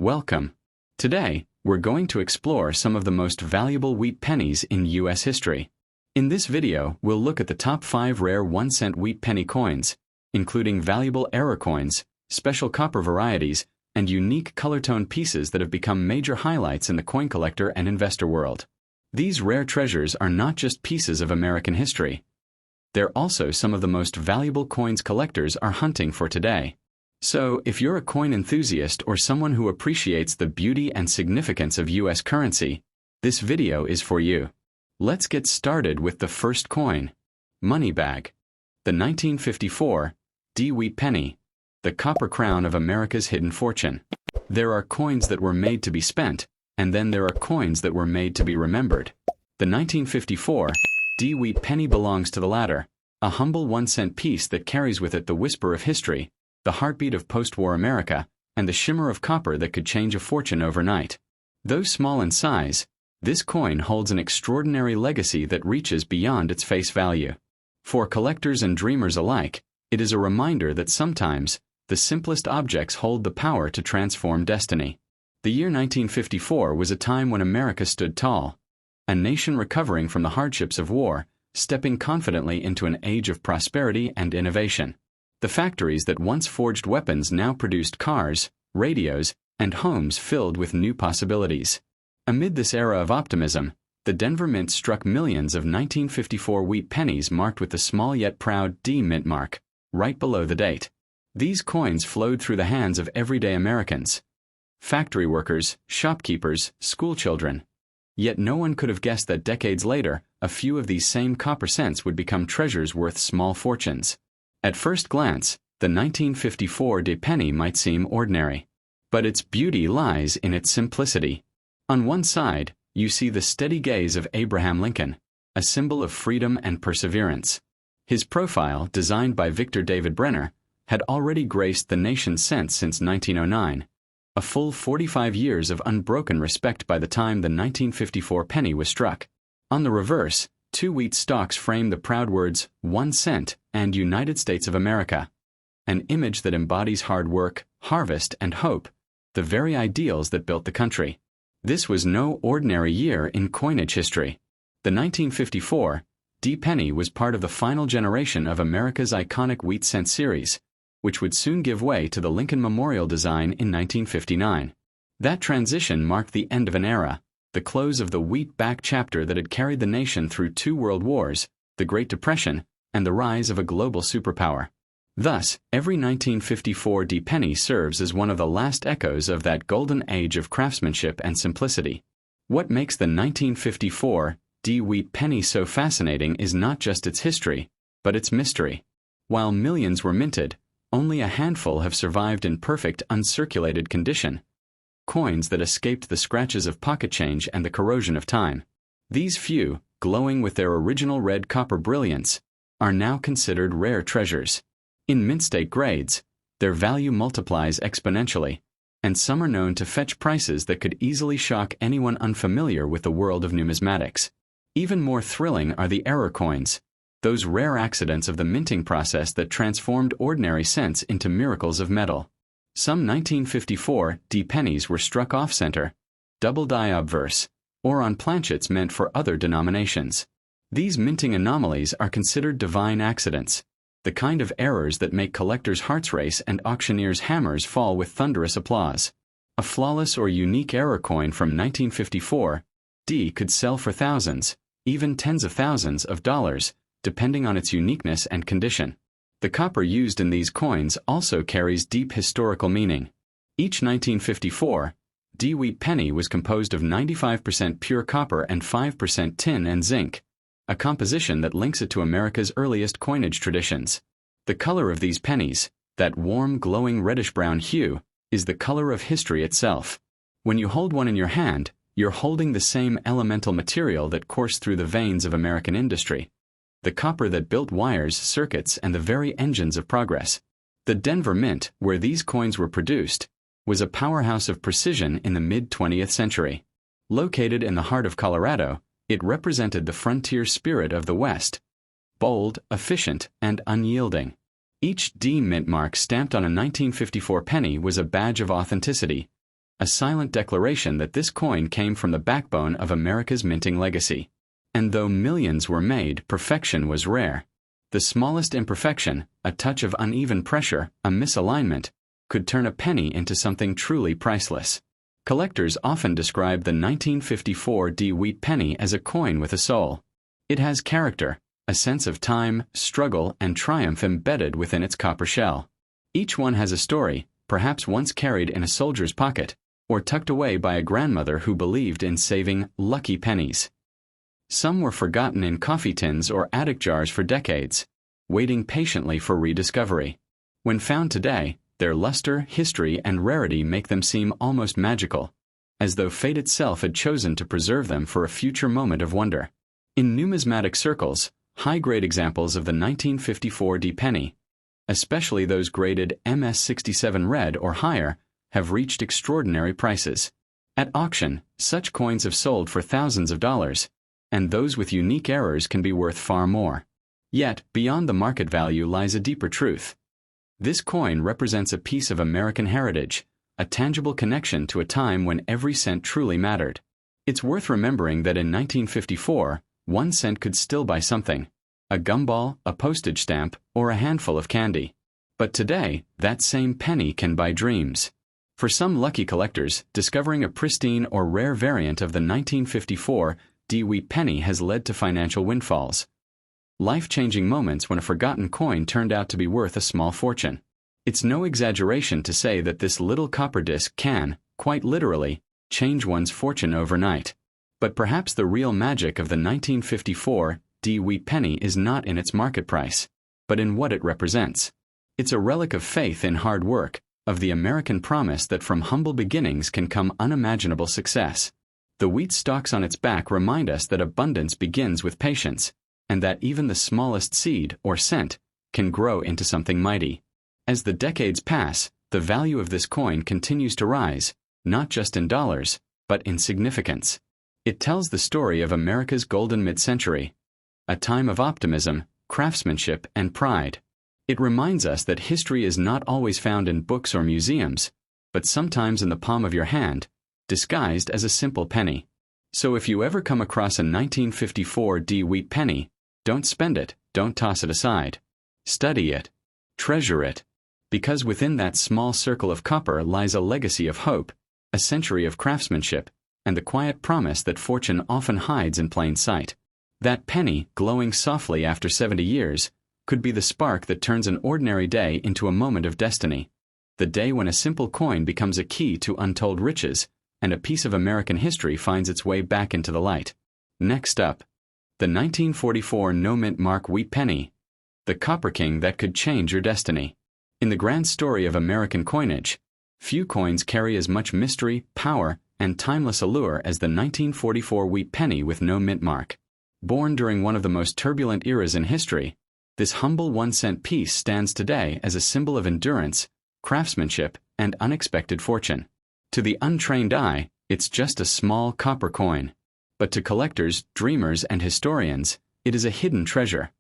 Welcome. Today, we're going to explore some of the most valuable wheat pennies in U.S. history. In this video, we'll look at the top 5 rare 1-cent wheat penny coins, including valuable error coins, special copper varieties, and unique color-tone pieces that have become major highlights in the coin collector and investor world. These rare treasures are not just pieces of American history. They're also some of the most valuable coins collectors are hunting for today. So, if you're a coin enthusiast or someone who appreciates the beauty and significance of U.S. currency, this video is for you. Let's get started with the first coin. Money bag. The 1954 D wheat penny, the copper crown of America's hidden fortune. There are coins that were made to be spent, and then there are coins that were made to be remembered. The 1954 D wheat penny belongs to the latter, a humble 1-cent piece that carries with it the whisper of history, the heartbeat of post-war America, and the shimmer of copper that could change a fortune overnight. Though small in size, this coin holds an extraordinary legacy that reaches beyond its face value. For collectors and dreamers alike, it is a reminder that sometimes, the simplest objects hold the power to transform destiny. The year 1954 was a time when America stood tall, a nation recovering from the hardships of war, stepping confidently into an age of prosperity and innovation. The factories that once forged weapons now produced cars, radios, and homes filled with new possibilities. Amid this era of optimism, the Denver Mint struck millions of 1954 wheat pennies marked with the small yet proud D Mintmark, right below the date. These coins flowed through the hands of everyday Americans. Factory workers, shopkeepers, schoolchildren. Yet no one could have guessed that decades later, a few of these same copper cents would become treasures worth small fortunes. At first glance, the 1954 D penny might seem ordinary. But its beauty lies in its simplicity. On one side, you see the steady gaze of Abraham Lincoln, a symbol of freedom and perseverance. His profile, designed by Victor David Brenner, had already graced the nation's cents since 1909, a full 45 years of unbroken respect by the time the 1954 penny was struck. On the reverse, 2 wheat stalks frame the proud words, 1 cent, and United States of America. An image that embodies hard work, harvest, and hope, the very ideals that built the country. This was no ordinary year in coinage history. The 1954 D penny was part of the final generation of America's iconic wheat cent series, which would soon give way to the Lincoln Memorial design in 1959. That transition marked the end of an era, the close of the wheat-backed chapter that had carried the nation through 2 world wars, the Great Depression, and the rise of a global superpower. Thus, every 1954 D penny serves as one of the last echoes of that golden age of craftsmanship and simplicity. What makes the 1954 D wheat penny so fascinating is not just its history, but its mystery. While millions were minted, only a handful have survived in perfect uncirculated condition. Coins that escaped the scratches of pocket change and the corrosion of time. These few, glowing with their original red copper brilliance, are now considered rare treasures. In mint state grades, their value multiplies exponentially, and some are known to fetch prices that could easily shock anyone unfamiliar with the world of numismatics. Even more thrilling are the error coins, those rare accidents of the minting process that transformed ordinary cents into miracles of metal. Some 1954 D pennies were struck off-center, double die obverse, or on planchets meant for other denominations. These minting anomalies are considered divine accidents, the kind of errors that make collectors' hearts race and auctioneers' hammers fall with thunderous applause. A flawless or unique error coin from 1954 D could sell for thousands, even tens of thousands of dollars, depending on its uniqueness and condition. The copper used in these coins also carries deep historical meaning. Each 1954 D wheat penny was composed of 95% pure copper and 5% tin and zinc, a composition that links it to America's earliest coinage traditions. The color of these pennies, that warm, glowing reddish-brown hue, is the color of history itself. When you hold one in your hand, you're holding the same elemental material that coursed through the veins of American industry. The copper that built wires, circuits, and the very engines of progress. The Denver Mint, where these coins were produced, was a powerhouse of precision in the mid-20th century. Located in the heart of Colorado, it represented the frontier spirit of the West. Bold, efficient, and unyielding. Each D Mintmark stamped on a 1954 penny was a badge of authenticity, a silent declaration that this coin came from the backbone of America's minting legacy. And though millions were made, perfection was rare. The smallest imperfection, a touch of uneven pressure, a misalignment, could turn a penny into something truly priceless. Collectors often describe the 1954 wheat penny as a coin with a soul. It has character, a sense of time, struggle, and triumph embedded within its copper shell. Each one has a story, perhaps once carried in a soldier's pocket, or tucked away by a grandmother who believed in saving lucky pennies. Some were forgotten in coffee tins or attic jars for decades, waiting patiently for rediscovery. When found today, their luster, history, and rarity make them seem almost magical, as though fate itself had chosen to preserve them for a future moment of wonder. In numismatic circles, high-grade examples of the 1954 penny, especially those graded MS67 red or higher, have reached extraordinary prices. At auction, such coins have sold for thousands of dollars, and those with unique errors can be worth far more. Yet, beyond the market value lies a deeper truth. This coin represents a piece of American heritage, a tangible connection to a time when every cent truly mattered. It's worth remembering that in 1954, 1 cent could still buy something: a gumball, a postage stamp, or a handful of candy. But today, that same penny can buy dreams. For some lucky collectors, discovering a pristine or rare variant of the 1954 wheat penny has led to financial windfalls. Life-changing moments when a forgotten coin turned out to be worth a small fortune. It's no exaggeration to say that this little copper disc can, quite literally, change one's fortune overnight. But perhaps the real magic of the 1954 wheat penny is not in its market price, but in what it represents. It's a relic of faith in hard work, of the American promise that from humble beginnings can come unimaginable success. The wheat stalks on its back remind us that abundance begins with patience, and that even the smallest seed, or cent, can grow into something mighty. As the decades pass, the value of this coin continues to rise, not just in dollars, but in significance. It tells the story of America's golden mid-century, a time of optimism, craftsmanship, and pride. It reminds us that history is not always found in books or museums, but sometimes in the palm of your hand, disguised as a simple penny. So if you ever come across a 1954 wheat penny, don't spend it, don't toss it aside. Study it. Treasure it. Because within that small circle of copper lies a legacy of hope, a century of craftsmanship, and the quiet promise that fortune often hides in plain sight. That penny, glowing softly after 70 years, could be the spark that turns an ordinary day into a moment of destiny. The day when a simple coin becomes a key to untold riches, and a piece of American history finds its way back into the light. Next up, the 1944 Mintmark wheat penny, the copper king that could change your destiny. In the grand story of American coinage, few coins carry as much mystery, power, and timeless allure as the 1944 wheat penny with no mint mark. Born during one of the most turbulent eras in history, this humble 1-cent piece stands today as a symbol of endurance, craftsmanship, and unexpected fortune. To the untrained eye, it's just a small copper coin. But to collectors, dreamers, and historians, it is a hidden treasure.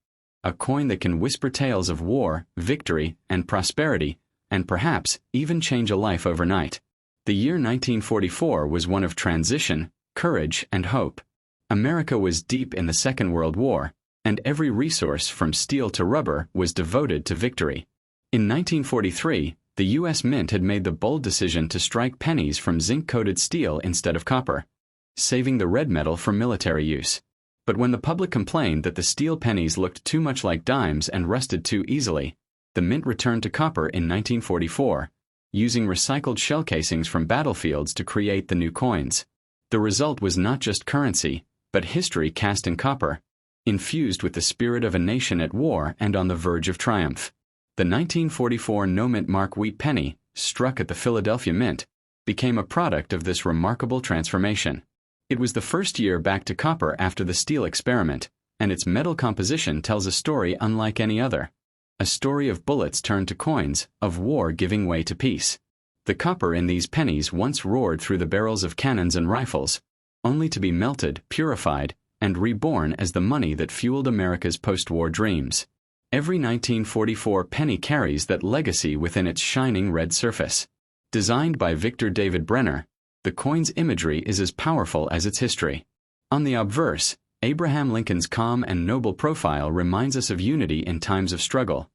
A coin that can whisper tales of war, victory, and prosperity, and perhaps even change a life overnight. The year 1944 was one of transition, courage, and hope. America was deep in the Second World War, and every resource from steel to rubber was devoted to victory. In 1943, the U.S. Mint had made the bold decision to strike pennies from zinc-coated steel instead of copper, saving the red metal for military use. But when the public complained that the steel pennies looked too much like dimes and rusted too easily, the Mint returned to copper in 1944, using recycled shell casings from battlefields to create the new coins. The result was not just currency, but history cast in copper, infused with the spirit of a nation at war and on the verge of triumph. The 1944 Mintmark wheat penny, struck at the Philadelphia Mint, became a product of this remarkable transformation. It was the first year back to copper after the steel experiment, and its metal composition tells a story unlike any other. A story of bullets turned to coins, of war giving way to peace. The copper in these pennies once roared through the barrels of cannons and rifles, only to be melted, purified, and reborn as the money that fueled America's post-war dreams. Every 1944 penny carries that legacy within its shining red surface. Designed by Victor David Brenner, The coin's imagery is as powerful as its history. On the obverse, Abraham Lincoln's calm and noble profile reminds us of unity in times of struggle,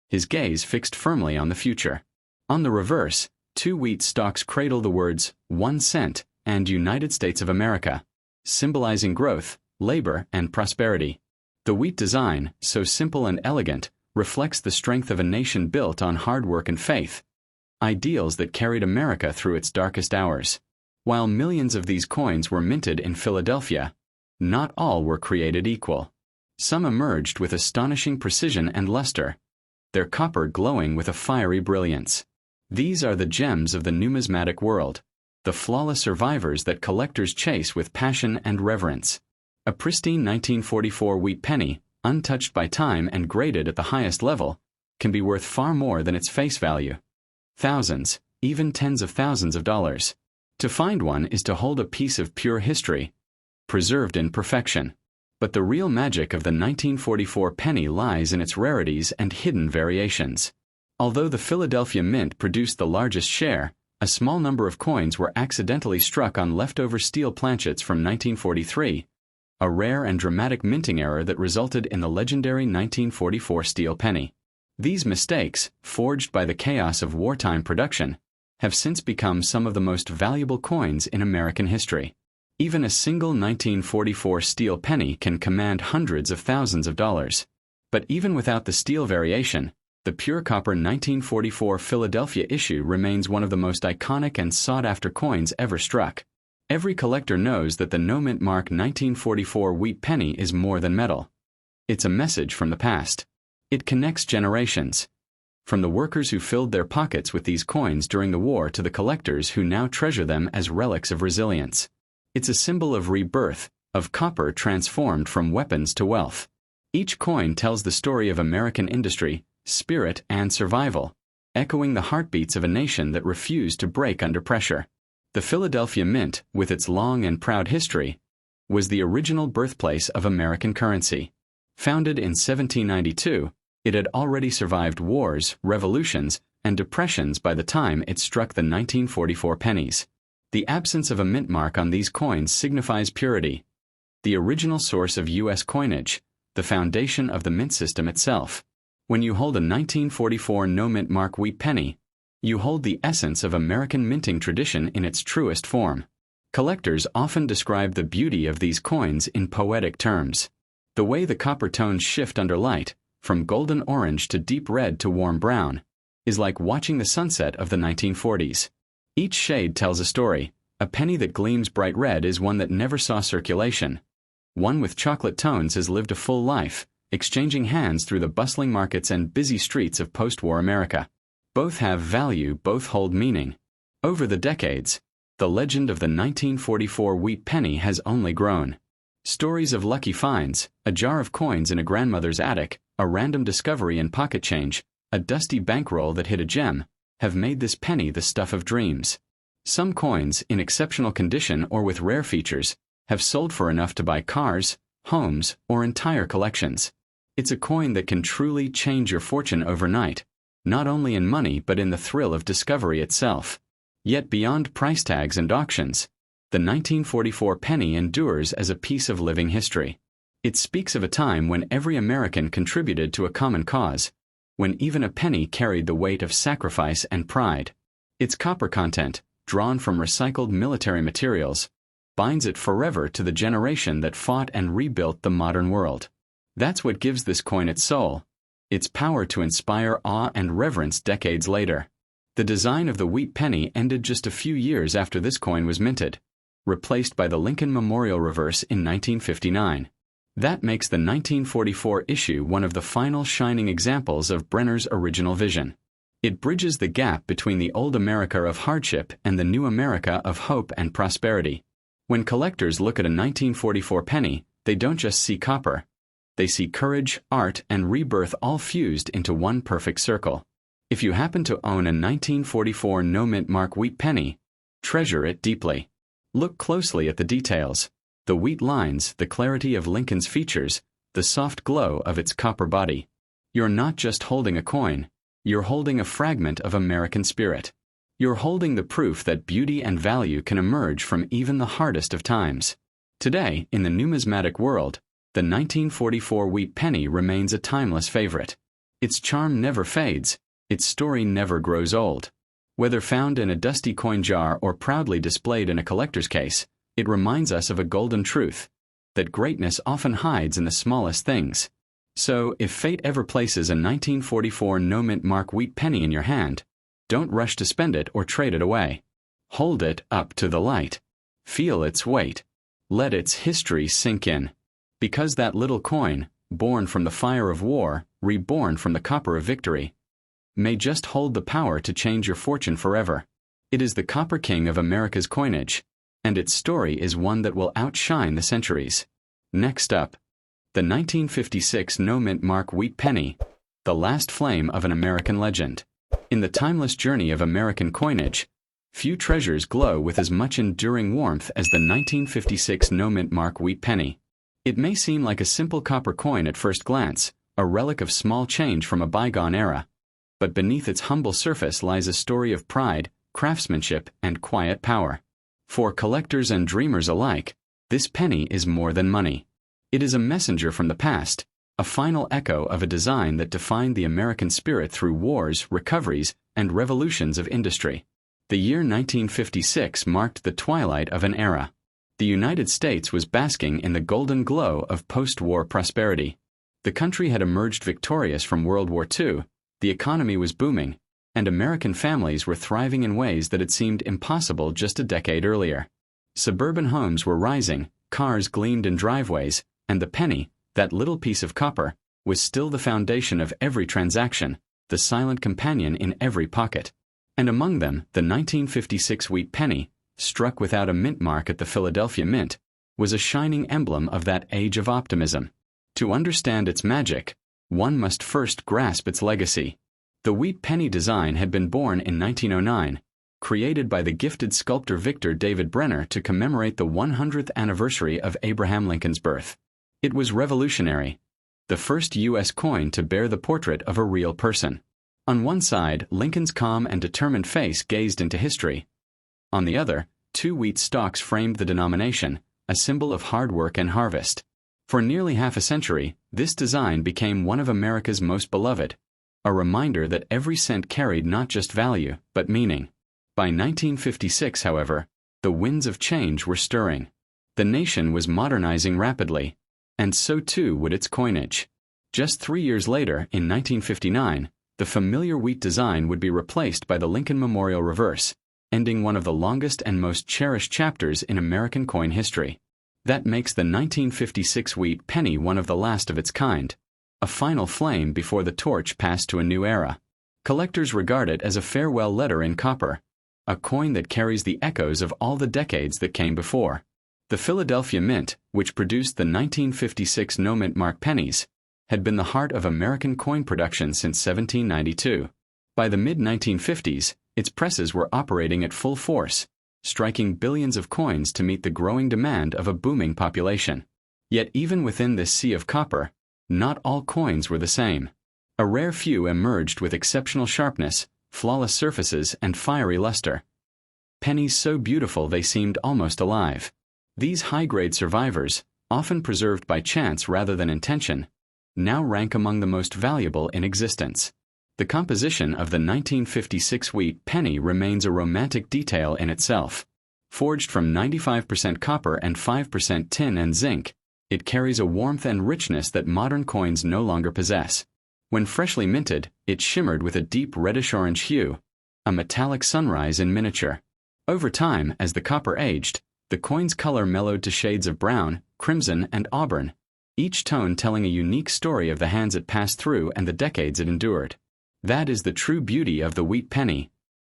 his gaze fixed firmly on the future. On the reverse, two wheat stalks cradle the words 1 cent and United States of America, symbolizing growth, labor, and prosperity. The wheat design, so simple and elegant, reflects the strength of a nation built on hard work and faith, ideals that carried America through its darkest hours. While millions of these coins were minted in Philadelphia, not all were created equal. Some emerged with astonishing precision and luster, their copper glowing with a fiery brilliance. These are the gems of the numismatic world, the flawless survivors that collectors chase with passion and reverence. A pristine 1944 wheat penny, untouched by time and graded at the highest level, can be worth far more than its face value. Thousands, even tens of thousands of dollars. To find one is to hold a piece of pure history, preserved in perfection. But the real magic of the 1944 penny lies in its rarities and hidden variations. Although the Philadelphia Mint produced the largest share, a small number of coins were accidentally struck on leftover steel planchets from 1943, a rare and dramatic minting error that resulted in the legendary 1944 steel penny. These mistakes, forged by the chaos of wartime production, have since become some of the most valuable coins in American history. Even a single 1944 steel penny can command hundreds of thousands of dollars. But even without the steel variation, the pure copper 1944 Philadelphia issue remains one of the most iconic and sought-after coins ever struck. Every collector knows that the no Mintmark 1944 wheat penny is more than metal. It's a message from the past. It connects generations, from the workers who filled their pockets with these coins during the war to the collectors who now treasure them as relics of resilience. It's a symbol of rebirth, of copper transformed from weapons to wealth. Each coin tells the story of American industry, spirit, and survival, echoing the heartbeats of a nation that refused to break under pressure. The Philadelphia Mint, with its long and proud history, was the original birthplace of American currency. Founded in 1792, it had already survived wars, revolutions, and depressions by the time it struck the 1944 pennies. The absence of a mint mark on these coins signifies purity, the original source of U.S. coinage, the foundation of the mint system itself. When you hold a 1944 no mint mark wheat penny, you hold the essence of American minting tradition in its truest form. Collectors often describe the beauty of these coins in poetic terms. The way the copper tones shift under light, from golden orange to deep red to warm brown, is like watching the sunset of the 1940s. Each shade tells a story. A penny that gleams bright red is one that never saw circulation. One with chocolate tones has lived a full life, exchanging hands through the bustling markets and busy streets of post-war America. Both have value, both hold meaning. Over the decades, the legend of the 1944 wheat penny has only grown. Stories of lucky finds, a jar of coins in a grandmother's attic, a random discovery in pocket change, a dusty bankroll that hid a gem, have made this penny the stuff of dreams. Some coins, in exceptional condition or with rare features, have sold for enough to buy cars, homes, or entire collections. It's a coin that can truly change your fortune overnight, not only in money but in the thrill of discovery itself. Yet beyond price tags and auctions, the 1944 penny endures as a piece of living history. It speaks of a time when every American contributed to a common cause, when even a penny carried the weight of sacrifice and pride. Its copper content, drawn from recycled military materials, binds it forever to the generation that fought and rebuilt the modern world. That's what gives this coin its soul, its power to inspire awe and reverence decades later. The design of the wheat penny ended just a few years after this coin was minted, replaced by the Lincoln Memorial reverse in 1959. That makes the 1944 issue one of the final shining examples of Brenner's original vision. It bridges the gap between the old America of hardship and the new America of hope and prosperity. When collectors look at a 1944 penny, they don't just see copper. They see courage, art, and rebirth all fused into one perfect circle. If you happen to own a 1944 no mint mark wheat penny, treasure it deeply. Look closely at the details. The wheat lines, the clarity of Lincoln's features, the soft glow of its copper body. You're not just holding a coin, you're holding a fragment of American spirit. You're holding the proof that beauty and value can emerge from even the hardest of times. Today, in the numismatic world, the 1944 wheat penny remains a timeless favorite. Its charm never fades, its story never grows old. Whether found in a dusty coin jar or proudly displayed in a collector's case, it reminds us of a golden truth, that greatness often hides in the smallest things. So, if fate ever places a 1944 no Mintmark wheat penny in your hand, don't rush to spend it or trade it away. Hold it up to the light. Feel its weight. Let its history sink in. Because that little coin, born from the fire of war, reborn from the copper of victory, may just hold the power to change your fortune forever. It is the Copper King of America's coinage, and its story is one that will outshine the centuries. Next up, the 1956 no Mintmark wheat penny, the last flame of an American legend. In the timeless journey of American coinage, few treasures glow with as much enduring warmth as the 1956 no Mintmark wheat penny. It may seem like a simple copper coin at first glance, a relic of small change from a bygone era, but beneath its humble surface lies a story of pride, craftsmanship, and quiet power. For collectors and dreamers alike, this penny is more than money. It is a messenger from the past, a final echo of a design that defined the American spirit through wars, recoveries, and revolutions of industry. The year 1956 marked the twilight of an era. The United States was basking in the golden glow of post-war prosperity. The country had emerged victorious from World War II, the economy was booming, and American families were thriving in ways that had seemed impossible just a decade earlier. Suburban homes were rising, cars gleamed in driveways, and the penny, that little piece of copper, was still the foundation of every transaction, the silent companion in every pocket. And among them, the 1956 wheat penny, struck without a mint mark at the Philadelphia Mint, was a shining emblem of that age of optimism. To understand its magic, one must first grasp its legacy. The wheat penny design had been born in 1909, created by the gifted sculptor Victor David Brenner to commemorate the 100th anniversary of Abraham Lincoln's birth. It was revolutionary, the first U.S. coin to bear the portrait of a real person. On one side, Lincoln's calm and determined face gazed into history. On the other, 2 wheat stalks framed the denomination, a symbol of hard work and harvest. For nearly half a century, this design became one of America's most beloved, a reminder that every cent carried not just value, but meaning. By 1956, however, the winds of change were stirring. The nation was modernizing rapidly, and so too would its coinage. Just 3 years later, in 1959, the familiar wheat design would be replaced by the Lincoln Memorial Reverse, ending one of the longest and most cherished chapters in American coin history. That makes the 1956 wheat penny one of the last of its kind, a final flame before the torch passed to a new era. Collectors regard it as a farewell letter in copper, a coin that carries the echoes of all the decades that came before. The Philadelphia Mint, which produced the 1956 no Mintmark pennies, had been the heart of American coin production since 1792. By the mid-1950s, its presses were operating at full force, striking billions of coins to meet the growing demand of a booming population. Yet even within this sea of copper, not all coins were the same. A rare few emerged with exceptional sharpness, flawless surfaces, and fiery luster. Pennies so beautiful they seemed almost alive. These high-grade survivors, often preserved by chance rather than intention, now rank among the most valuable in existence. The composition of the 1956 wheat penny remains a romantic detail in itself. Forged from 95% copper and 5% tin and zinc, it carries a warmth and richness that modern coins no longer possess. When freshly minted, it shimmered with a deep reddish-orange hue, a metallic sunrise in miniature. Over time, as the copper aged, the coin's color mellowed to shades of brown, crimson, and auburn, each tone telling a unique story of the hands it passed through and the decades it endured. That is the true beauty of the wheat penny.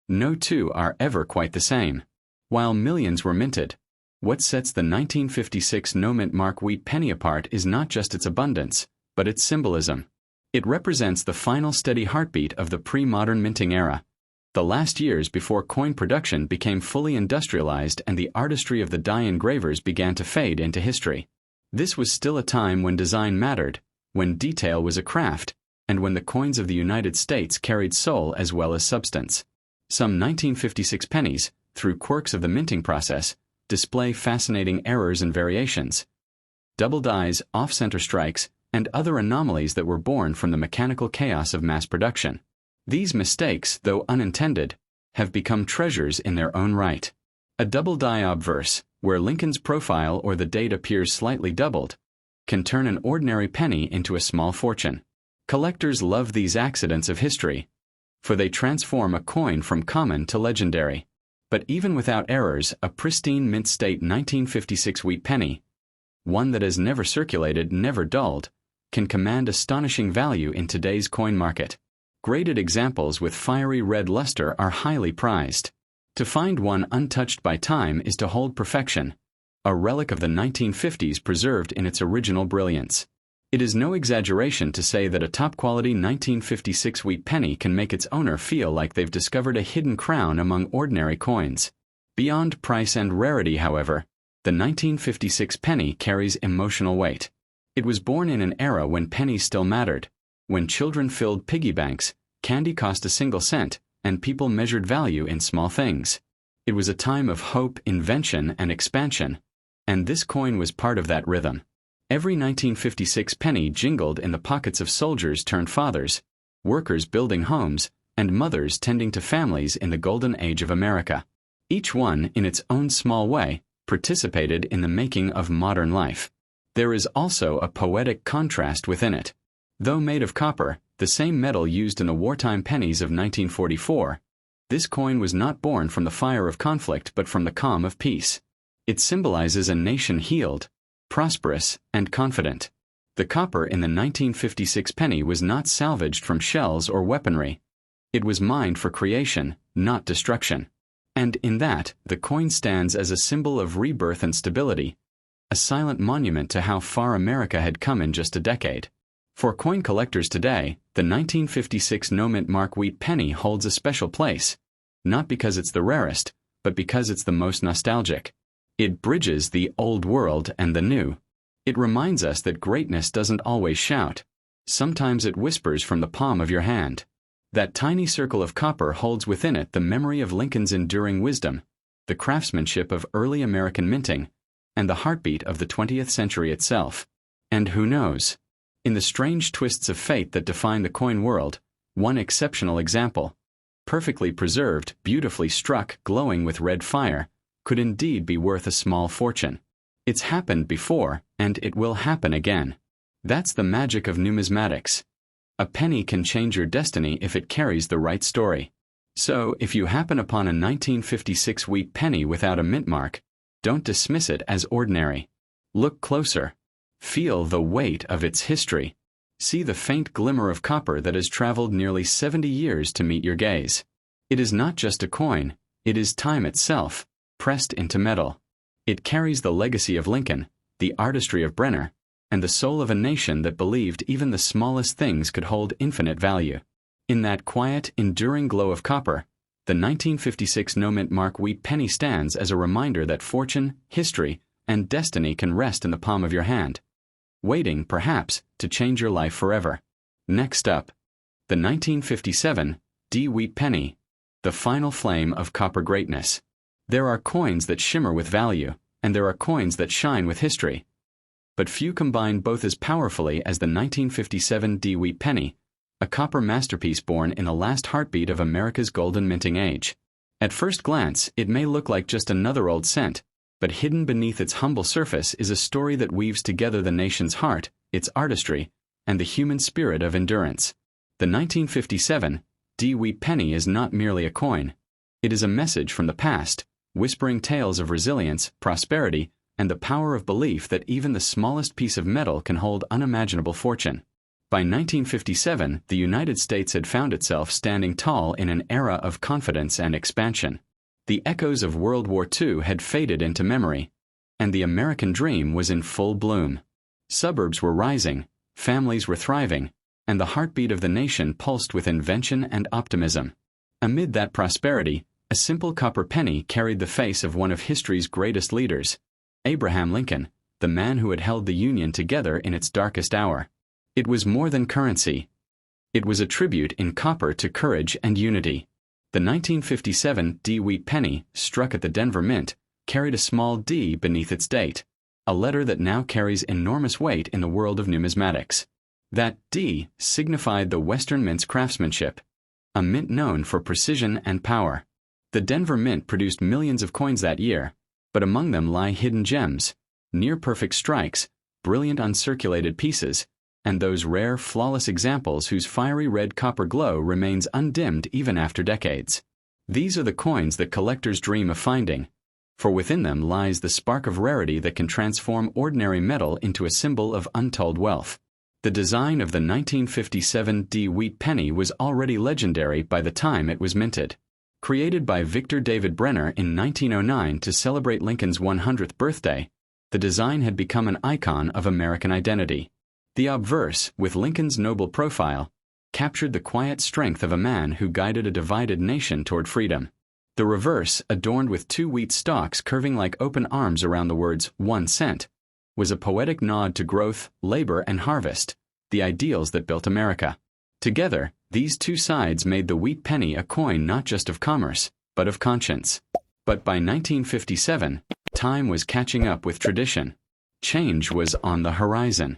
No two are ever quite the same. While millions were minted, what sets the 1956 no Mintmark wheat penny apart is not just its abundance, but its symbolism. It represents the final steady heartbeat of the pre-modern minting era, the last years before coin production became fully industrialized and the artistry of the die engravers began to fade into history. This was still a time when design mattered, when detail was a craft, and when the coins of the United States carried soul as well as substance. Some 1956 pennies, through quirks of the minting process, display fascinating errors and variations. Double dies, off-center strikes, and other anomalies that were born from the mechanical chaos of mass production. These mistakes, though unintended, have become treasures in their own right. A double die obverse, where Lincoln's profile or the date appears slightly doubled, can turn an ordinary penny into a small fortune. Collectors love these accidents of history, for they transform a coin from common to legendary. But even without errors, a pristine mint-state 1956 wheat penny, one that has never circulated, never dulled, can command astonishing value in today's coin market. Graded examples with fiery red luster are highly prized. To find one untouched by time is to hold perfection, a relic of the 1950s preserved in its original brilliance. It is no exaggeration to say that a top-quality 1956 wheat penny can make its owner feel like they've discovered a hidden crown among ordinary coins. Beyond price and rarity, however, the 1956 penny carries emotional weight. It was born in an era when pennies still mattered, when children filled piggy banks, candy cost a single cent, and people measured value in small things. It was a time of hope, invention, and expansion, and this coin was part of that rhythm. Every 1956 penny jingled in the pockets of soldiers turned fathers, workers building homes, and mothers tending to families in the golden age of America. Each one, in its own small way, participated in the making of modern life. There is also a poetic contrast within it. Though made of copper, the same metal used in the wartime pennies of 1944, this coin was not born from the fire of conflict but from the calm of peace. It symbolizes a nation healed, prosperous, and confident. The copper in the 1956 penny was not salvaged from shells or weaponry. It was mined for creation, not destruction. And in that, the coin stands as a symbol of rebirth and stability, a silent monument to how far America had come in just a decade. For coin collectors today, the 1956 Mintmark wheat penny holds a special place, not because it's the rarest, but because it's the most nostalgic. It bridges the old world and the new. It reminds us that greatness doesn't always shout. Sometimes it whispers from the palm of your hand. That tiny circle of copper holds within it the memory of Lincoln's enduring wisdom, the craftsmanship of early American minting, and the heartbeat of the 20th century itself. And who knows? In the strange twists of fate that define the coin world, one exceptional example, perfectly preserved, beautifully struck, glowing with red fire, could indeed be worth a small fortune. It's happened before, and it will happen again. That's the magic of numismatics. A penny can change your destiny if it carries the right story. So, if you happen upon a 1956 wheat penny without a mint mark, don't dismiss it as ordinary. Look closer. Feel the weight of its history. See the faint glimmer of copper that has traveled nearly 70 years to meet your gaze. It is not just a coin, it is time itself, pressed into metal. It carries the legacy of Lincoln, the artistry of Brenner, and the soul of a nation that believed even the smallest things could hold infinite value. In that quiet, enduring glow of copper, the 1956 Mintmark wheat penny stands as a reminder that fortune, history, and destiny can rest in the palm of your hand, waiting, perhaps, to change your life forever. Next up, the 1957 D wheat penny, the final flame of copper greatness. There are coins that shimmer with value, and there are coins that shine with history. But few combine both as powerfully as the 1957 D wheat penny, a copper masterpiece born in the last heartbeat of America's golden minting age. At first glance, it may look like just another old cent, but hidden beneath its humble surface is a story that weaves together the nation's heart, its artistry, and the human spirit of endurance. The 1957 D wheat penny is not merely a coin. It is a message from the past, whispering tales of resilience, prosperity, and the power of belief that even the smallest piece of metal can hold unimaginable fortune. By 1957, the United States had found itself standing tall in an era of confidence and expansion. The echoes of World War II had faded into memory, and the American dream was in full bloom. Suburbs were rising, families were thriving, and the heartbeat of the nation pulsed with invention and optimism. Amid that prosperity, a simple copper penny carried the face of one of history's greatest leaders, Abraham Lincoln, the man who had held the Union together in its darkest hour. It was more than currency. It was a tribute in copper to courage and unity. The 1957 D wheat penny, struck at the Denver Mint, carried a small D beneath its date, a letter that now carries enormous weight in the world of numismatics. That D signified the Western Mint's craftsmanship, a mint known for precision and power. The Denver Mint produced millions of coins that year, but among them lie hidden gems, near-perfect strikes, brilliant uncirculated pieces, and those rare, flawless examples whose fiery red copper glow remains undimmed even after decades. These are the coins that collectors dream of finding, for within them lies the spark of rarity that can transform ordinary metal into a symbol of untold wealth. The design of the 1957 D wheat penny was already legendary by the time it was minted. Created by Victor David Brenner in 1909 to celebrate Lincoln's 100th birthday, the design had become an icon of American identity. The obverse, with Lincoln's noble profile, captured the quiet strength of a man who guided a divided nation toward freedom. The reverse, adorned with two wheat stalks curving like open arms around the words 1 cent, was a poetic nod to growth, labor, and harvest, the ideals that built America. Together, these two sides made the wheat penny a coin not just of commerce, but of conscience. But by 1957, time was catching up with tradition. Change was on the horizon.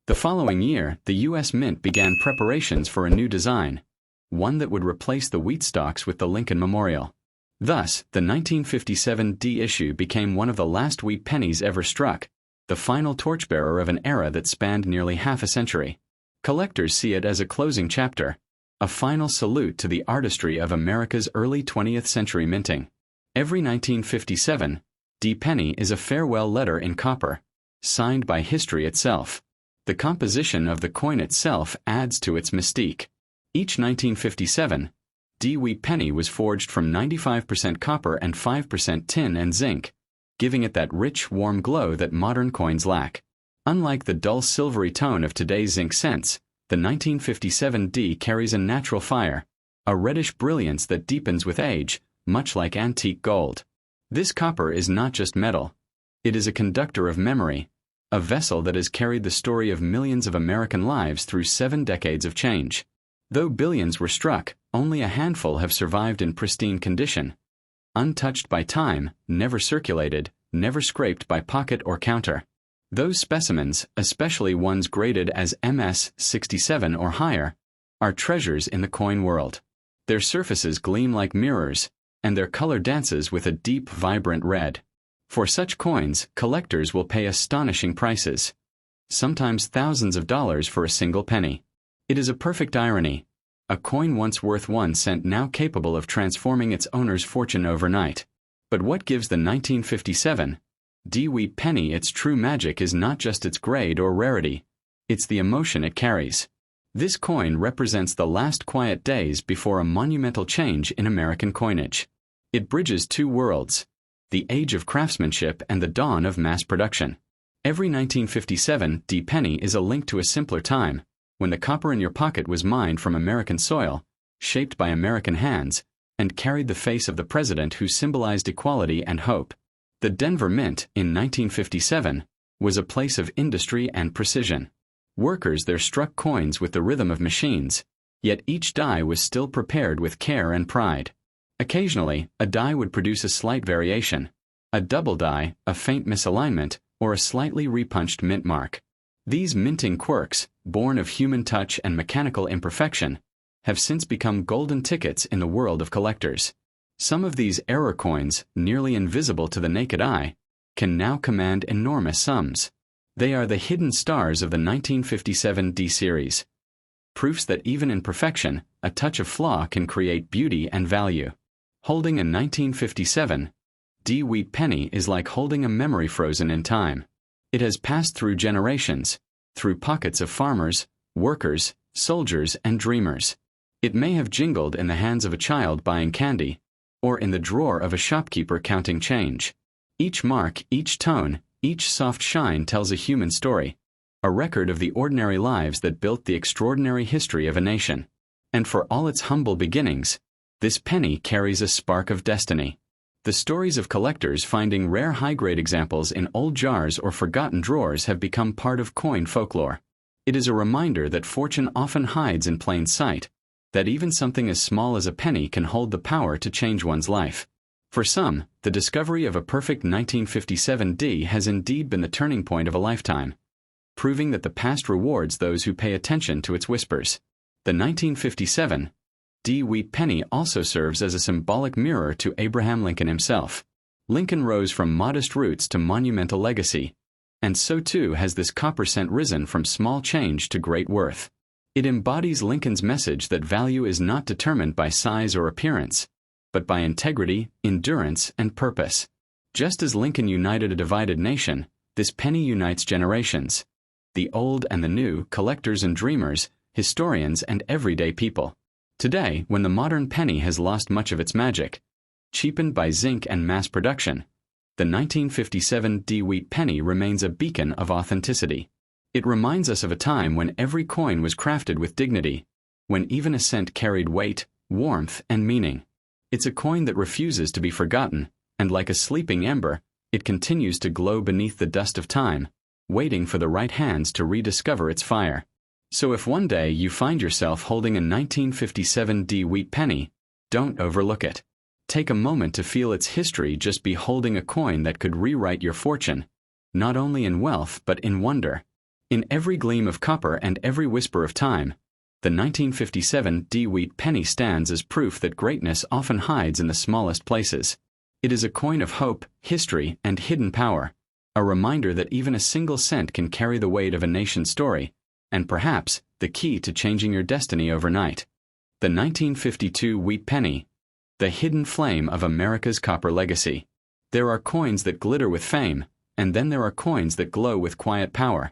The following year, the U.S. Mint began preparations for a new design, one that would replace the wheat stalks with the Lincoln Memorial. Thus, the 1957 D issue became one of the last wheat pennies ever struck, the final torchbearer of an era that spanned nearly half a century. Collectors see it as a closing chapter, a final salute to the artistry of America's early 20th century minting. Every 1957 D penny is a farewell letter in copper, signed by history itself. The composition of the coin itself adds to its mystique. Each 1957 D wheat penny was forged from 95% copper and 5% tin and zinc, giving it that rich, warm glow that modern coins lack. Unlike the dull silvery tone of today's zinc cents, the 1957 D carries a natural fire, a reddish brilliance that deepens with age, much like antique gold. This copper is not just metal. It is a conductor of memory, a vessel that has carried the story of millions of American lives through 7 decades of change. Though billions were struck, only a handful have survived in pristine condition, untouched by time, never circulated, never scraped by pocket or counter. Those specimens, especially ones graded as MS 67 or higher, are treasures in the coin world. Their surfaces gleam like mirrors, and their color dances with a deep, vibrant red. For such coins, collectors will pay astonishing prices, sometimes thousands of dollars for a single penny. It is a perfect irony. A coin once worth 1 cent now capable of transforming its owner's fortune overnight. But what gives the 1957 D wheat penny its true magic is not just its grade or rarity, it's the emotion it carries. This coin represents the last quiet days before a monumental change in American coinage. It bridges two worlds, the age of craftsmanship and the dawn of mass production. Every 1957 D penny is a link to a simpler time, when the copper in your pocket was mined from American soil, shaped by American hands, and carried the face of the president who symbolized equality and hope. The Denver Mint, in 1957, was a place of industry and precision. Workers there struck coins with the rhythm of machines, yet each die was still prepared with care and pride. Occasionally, a die would produce a slight variation, a double die, a faint misalignment, or a slightly repunched mint mark. These minting quirks, born of human touch and mechanical imperfection, have since become golden tickets in the world of collectors. Some of these error coins, nearly invisible to the naked eye, can now command enormous sums. They are the hidden stars of the 1957 D series. Proofs that even in perfection, a touch of flaw can create beauty and value. Holding a 1957 D wheat penny is like holding a memory frozen in time. It has passed through generations, through pockets of farmers, workers, soldiers, and dreamers. It may have jingled in the hands of a child buying candy, or in the drawer of a shopkeeper counting change. Each mark, each tone, each soft shine tells a human story, a record of the ordinary lives that built the extraordinary history of a nation. And for all its humble beginnings, this penny carries a spark of destiny. The stories of collectors finding rare high-grade examples in old jars or forgotten drawers have become part of coin folklore. It is a reminder that fortune often hides in plain sight, that even something as small as a penny can hold the power to change one's life. For some, the discovery of a perfect 1957 D has indeed been the turning point of a lifetime, proving that the past rewards those who pay attention to its whispers. The 1957 D wheat penny also serves as a symbolic mirror to Abraham Lincoln himself. Lincoln rose from modest roots to monumental legacy, and so too has this copper cent risen from small change to great worth. It embodies Lincoln's message that value is not determined by size or appearance, but by integrity, endurance, and purpose. Just as Lincoln united a divided nation, this penny unites generations, the old and the new, collectors and dreamers, historians and everyday people. Today, when the modern penny has lost much of its magic, cheapened by zinc and mass production, the 1957 D wheat penny remains a beacon of authenticity. It reminds us of a time when every coin was crafted with dignity, when even a cent carried weight, warmth, and meaning. It's a coin that refuses to be forgotten, and like a sleeping ember, it continues to glow beneath the dust of time, waiting for the right hands to rediscover its fire. So if one day you find yourself holding a 1957 D wheat penny, don't overlook it. Take a moment to feel its history just be holding a coin that could rewrite your fortune, not only in wealth but in wonder. In every gleam of copper and every whisper of time, the 1957 D wheat penny stands as proof that greatness often hides in the smallest places. It is a coin of hope, history, and hidden power, a reminder that even a single cent can carry the weight of a nation's story, and perhaps the key to changing your destiny overnight. The 1952 wheat penny, the hidden flame of America's copper legacy. There are coins that glitter with fame, and then there are coins that glow with quiet power.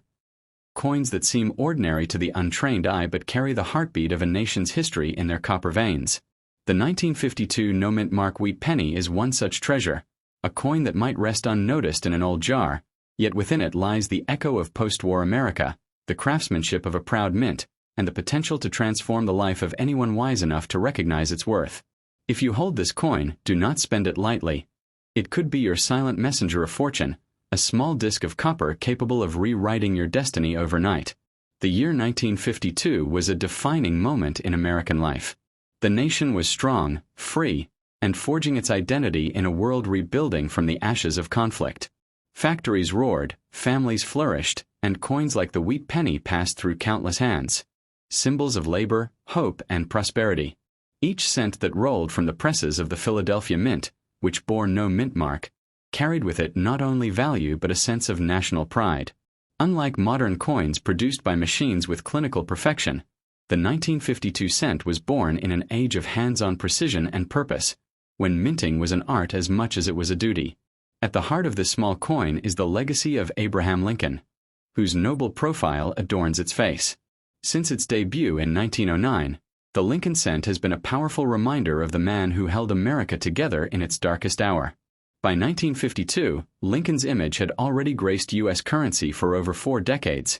Coins that seem ordinary to the untrained eye but carry the heartbeat of a nation's history in their copper veins. The 1952 No Mintmark wheat penny is one such treasure, a coin that might rest unnoticed in an old jar, yet within it lies the echo of post-war America, the craftsmanship of a proud mint, and the potential to transform the life of anyone wise enough to recognize its worth. If you hold this coin, do not spend it lightly. It could be your silent messenger of fortune, a small disc of copper capable of rewriting your destiny overnight. The year 1952 was a defining moment in American life. The nation was strong, free, and forging its identity in a world rebuilding from the ashes of conflict. Factories roared, families flourished, and coins like the wheat penny passed through countless hands, symbols of labor, hope, and prosperity. Each cent that rolled from the presses of the Philadelphia Mint, which bore no mint mark, carried with it not only value but a sense of national pride. Unlike modern coins produced by machines with clinical perfection, the 1952 cent was born in an age of hands-on precision and purpose, when minting was an art as much as it was a duty. At the heart of this small coin is the legacy of Abraham Lincoln, whose noble profile adorns its face. Since its debut in 1909, the Lincoln cent has been a powerful reminder of the man who held America together in its darkest hour. By 1952, Lincoln's image had already graced U.S. currency for over 4 decades,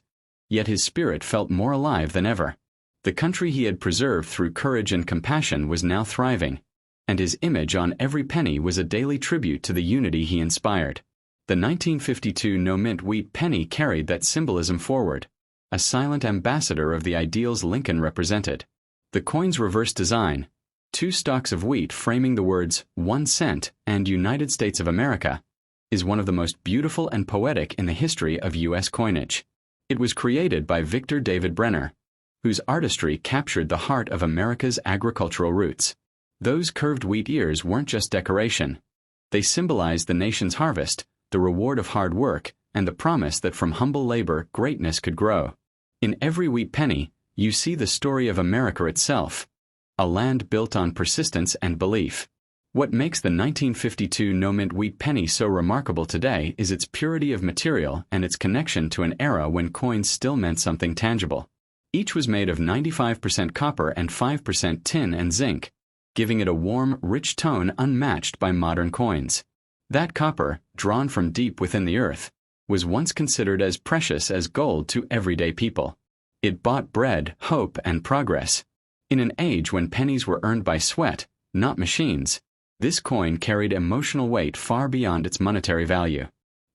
yet his spirit felt more alive than ever. The country he had preserved through courage and compassion was now thriving, and his image on every penny was a daily tribute to the unity he inspired. The 1952 No Mint wheat penny carried that symbolism forward, a silent ambassador of the ideals Lincoln represented. The coin's reverse design, 2 stalks of wheat framing the words 1 cent and United States of America, is one of the most beautiful and poetic in the history of U.S. coinage. It was created by Victor David Brenner, whose artistry captured the heart of America's agricultural roots. Those curved wheat ears weren't just decoration. They symbolized the nation's harvest, the reward of hard work, and the promise that from humble labor greatness could grow. In every wheat penny, you see the story of America itself, a land built on persistence and belief. What makes the 1952 No Mint wheat penny so remarkable today is its purity of material and its connection to an era when coins still meant something tangible. Each was made of 95% copper and 5% tin and zinc, giving it a warm, rich tone unmatched by modern coins. That copper, drawn from deep within the earth, was once considered as precious as gold to everyday people. It bought bread, hope, and progress. In an age when pennies were earned by sweat, not machines, this coin carried emotional weight far beyond its monetary value.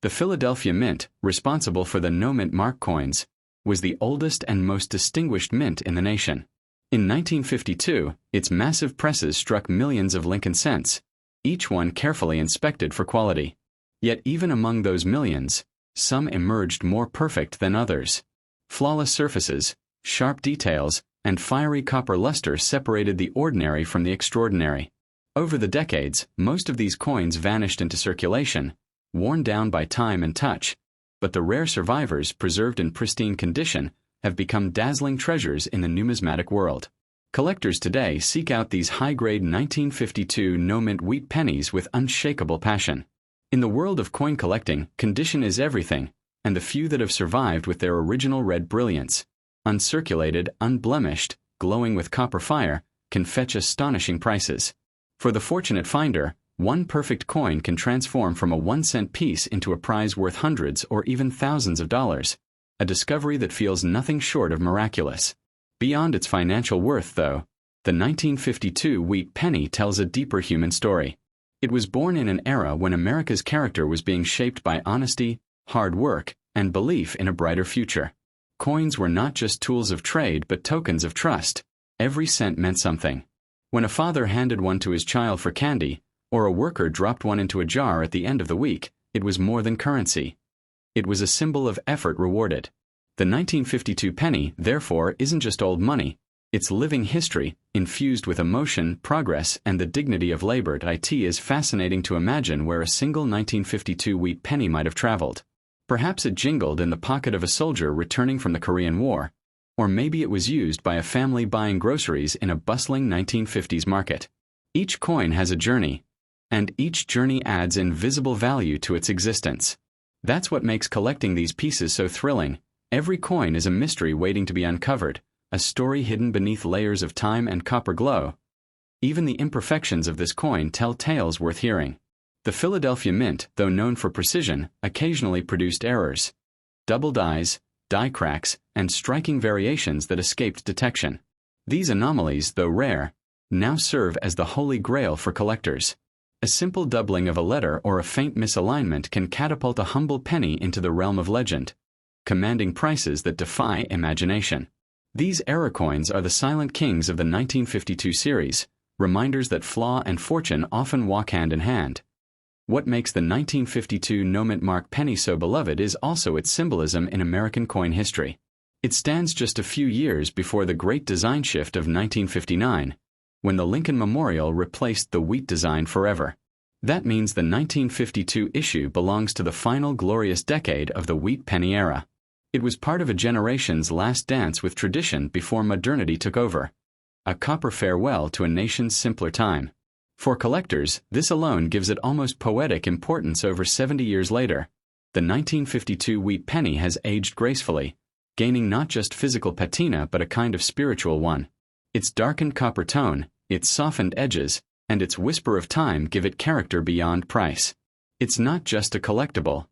The Philadelphia Mint, responsible for the No Mintmark coins, was the oldest and most distinguished mint in the nation. In 1952, its massive presses struck millions of Lincoln cents, each one carefully inspected for quality. Yet even among those millions, some emerged more perfect than others. Flawless surfaces, sharp details, and fiery copper luster separated the ordinary from the extraordinary. Over the decades, most of these coins vanished into circulation, worn down by time and touch, but the rare survivors, preserved in pristine condition, have become dazzling treasures in the numismatic world. Collectors today seek out these high-grade 1952 no-mint wheat pennies with unshakable passion. In the world of coin collecting, condition is everything, and the few that have survived with their original red brilliance, uncirculated, unblemished, glowing with copper fire, can fetch astonishing prices. For the fortunate finder, one perfect coin can transform from a 1-cent piece into a prize worth hundreds or even thousands of dollars, a discovery that feels nothing short of miraculous. Beyond its financial worth, though, the 1952 wheat penny tells a deeper human story. It was born in an era when America's character was being shaped by honesty, hard work, and belief in a brighter future. Coins were not just tools of trade but tokens of trust. Every cent meant something. When a father handed one to his child for candy, or a worker dropped one into a jar at the end of the week, it was more than currency. It was a symbol of effort rewarded. The 1952 penny, therefore, isn't just old money. It's living history, infused with emotion, progress, and the dignity of labor. It is fascinating to imagine where a single 1952 wheat penny might have traveled. Perhaps it jingled in the pocket of a soldier returning from the Korean War, or maybe it was used by a family buying groceries in a bustling 1950s market. Each coin has a journey, and each journey adds invisible value to its existence. That's what makes collecting these pieces so thrilling. Every coin is a mystery waiting to be uncovered, a story hidden beneath layers of time and copper glow. Even the imperfections of this coin tell tales worth hearing. The Philadelphia Mint, though known for precision, occasionally produced errors, double dies, die cracks, and striking variations that escaped detection. These anomalies, though rare, now serve as the holy grail for collectors. A simple doubling of a letter or a faint misalignment can catapult a humble penny into the realm of legend, commanding prices that defy imagination. These error coins are the silent kings of the 1952 series, reminders that flaw and fortune often walk hand in hand. What makes the 1952 no Mintmark penny so beloved is also its symbolism in American coin history. It stands just a few years before the great design shift of 1959, when the Lincoln Memorial replaced the wheat design forever. That means the 1952 issue belongs to the final glorious decade of the wheat penny era. It was part of a generation's last dance with tradition before modernity took over. A copper farewell to a nation's simpler time. For collectors, this alone gives it almost poetic importance over 70 years later. The 1952 wheat penny has aged gracefully, gaining not just physical patina but a kind of spiritual one. Its darkened copper tone, its softened edges, and its whisper of time give it character beyond price. It's not just a collectible.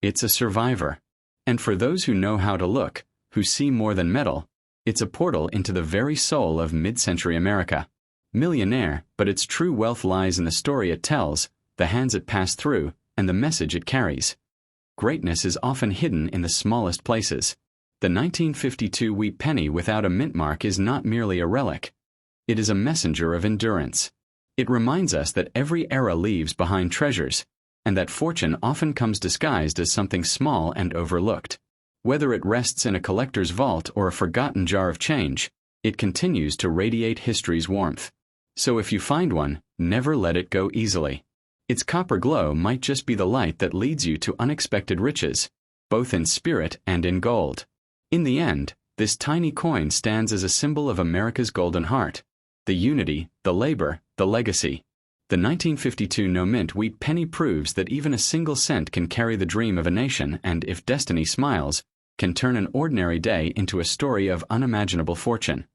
It's a survivor. And for those who know how to look, who see more than metal, it's a portal into the very soul of mid-century America. Millionaire, but its true wealth lies in the story it tells, the hands it passed through, and the message it carries. Greatness is often hidden in the smallest places. The 1952 wheat penny without a mint mark is not merely a relic. It is a messenger of endurance. It reminds us that every era leaves behind treasures, and that fortune often comes disguised as something small and overlooked. Whether it rests in a collector's vault or a forgotten jar of change, it continues to radiate history's warmth. So if you find one, never let it go easily. Its copper glow might just be the light that leads you to unexpected riches, both in spirit and in gold. In the end, this tiny coin stands as a symbol of America's golden heart, the unity, the labor, the legacy. The 1952 no mint wheat penny proves that even a single cent can carry the dream of a nation and, if destiny smiles, can turn an ordinary day into a story of unimaginable fortune.